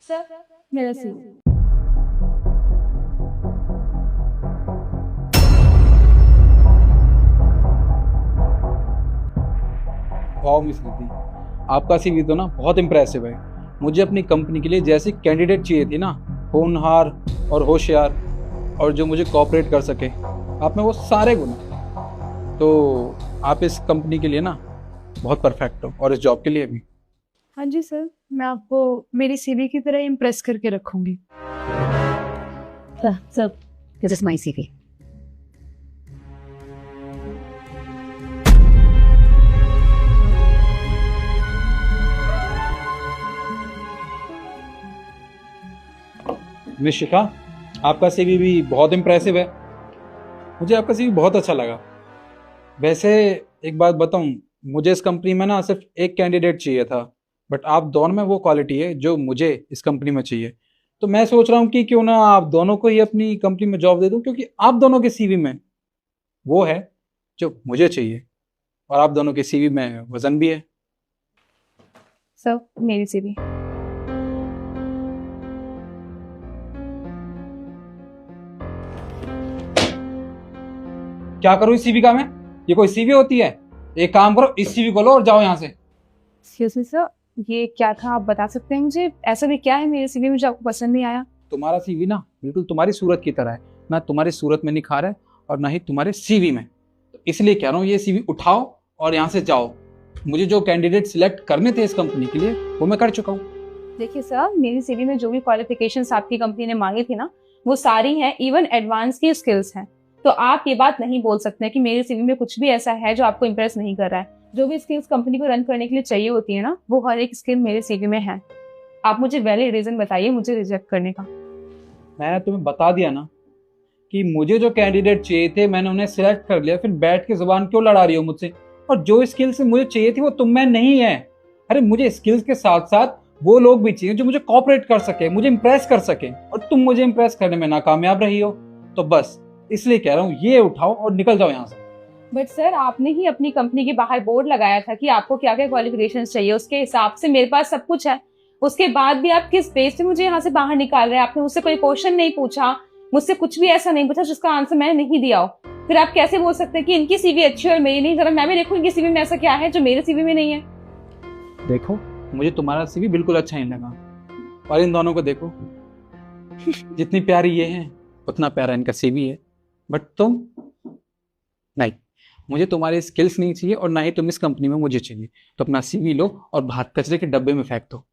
Sir, मेरा CV. वाह miss Riddhi, आपका सीवी तो ना बहुत इम्प्रेसिव है। मुझे अपनी कंपनी के लिए जैसी कैंडिडेट चाहिए थी ना, होनहार और होशियार और जो मुझे कोऑपरेट कर सके, आप में वो सारे गुण हैं। तो आप इस कंपनी के लिए ना बहुत परफेक्ट हो और इस जॉब के लिए भी। हाँ जी सर, मैं आपको मेरी सीवी की तरह इम्प्रेस करके रखूंगी। Sir, this is my CV. Miss Shikha, आपका सीवी भी बहुत इम्प्रेसिव है। मुझे आपका सीवी बहुत अच्छा लगा। वैसे एक बात बताऊं, मुझे इस कंपनी में ना सिर्फ एक कैंडिडेट चाहिए था, बट आप दोनों में वो क्वालिटी है जो मुझे इस कंपनी में चाहिए। तो मैं सोच रहा हूँ कि क्यों ना आप दोनों को ही अपनी कंपनी में जॉब दे दूं, क्योंकि आप दोनों के सीवी में वो है जो मुझे चाहिए और आप दोनों के सीवी में वजन भी है। सर, मेरी सीवी। क्या करूँ इस सीवी का मैं? ये कोई सीवी होती है? एक काम करो, इस सीवी को लो और जाओ यहाँ से। एक्सक्यूज मी सर, ये क्या था आप बता सकते हैं मुझे? ऐसा भी क्या है मेरे सीवी में जो आपको पसंद नहीं आया? तुम्हारा सीवी ना बिल्कुल तुम्हारी सूरत की तरह है, ना तुम्हारी सूरत में निखार है और ना ही तुम्हारे सीवी में। तो इसलिए कह रहा हूँ, ये सीवी उठाओ और यहाँ से जाओ। मुझे जो कैंडिडेट सिलेक्ट करने थे इस कंपनी के लिए वो मैं कर चुका हूँ। देखिए सर, मेरी सीवी में जो भी क्वालिफिकेशंस आपकी कंपनी ने मांगी थी ना, वो सारी हैं, इवन एडवांस की स्किल्स हैं। तो आप ये बात नहीं बोल सकते कि मेरी सीवी में कुछ भी ऐसा है जो आपको इम्प्रेस नहीं कर रहा है। जो भी स्किल्स कंपनी को रन करने के लिए चाहिए होती है ना, वो हर एक स्किल मेरे सीवी में है। आप मुझे वैलिड रीजन बताइए मुझे रिजेक्ट करने का। मैंने तुम्हें बता दिया ना कि मुझे जो कैंडिडेट चाहिए थे मैंने उन्हें सिलेक्ट कर लिया, फिर बैठ के जुबान क्यों लड़ा रही हो मुझसे? और जो स्किल्स मुझे चाहिए थी वो तुम में नहीं है। अरे मुझे स्किल्स के साथ साथ वो लोग भी चाहिए जो मुझे कोऑपरेट कर सके, मुझे इंप्रेस कर सके, और तुम मुझे इंप्रेस करने में नाकामयाब रही हो। तो बस इसलिए कह रहा हूँ, ये उठाओ और निकल जाओ यहाँ से। बट सर, आपने ही अपनी कंपनी के बाहर बोर्ड लगाया था कि आपको क्या क्या क्वालिफिकेशंस चाहिए, उसके हिसाब से मेरे पास सब कुछ है। उसके बाद भी आप किस बेस पे मुझे यहाँ से बाहर निकाल रहे हैं? आपने मुझसे कोई क्वेश्चन नहीं पूछा, मुझसे कुछ भी ऐसा नहीं पूछा जिसका आंसर मैंने नहीं दिया हो। फिर आप कैसे बोल सकते हैं कि इनकी सीवी अच्छी है और मेरी नहीं? जरा मैं भी देखूं इनकी सीवी में ऐसा क्या है जो मेरे सीवी में नहीं है। देखो, मुझे तुम्हारा सीवी बिल्कुल अच्छा नहीं लगा, और इन दोनों को देखो, जितनी प्यारी ये है उतना प्यारा इनका सीवी है। बट तुम नहीं, मुझे तुम्हारे स्किल्स नहीं चाहिए और ना ही तुम इस कंपनी में मुझे चाहिए। तो अपना सीवी लो और बाहर कचरे के डब्बे में फेंक दो।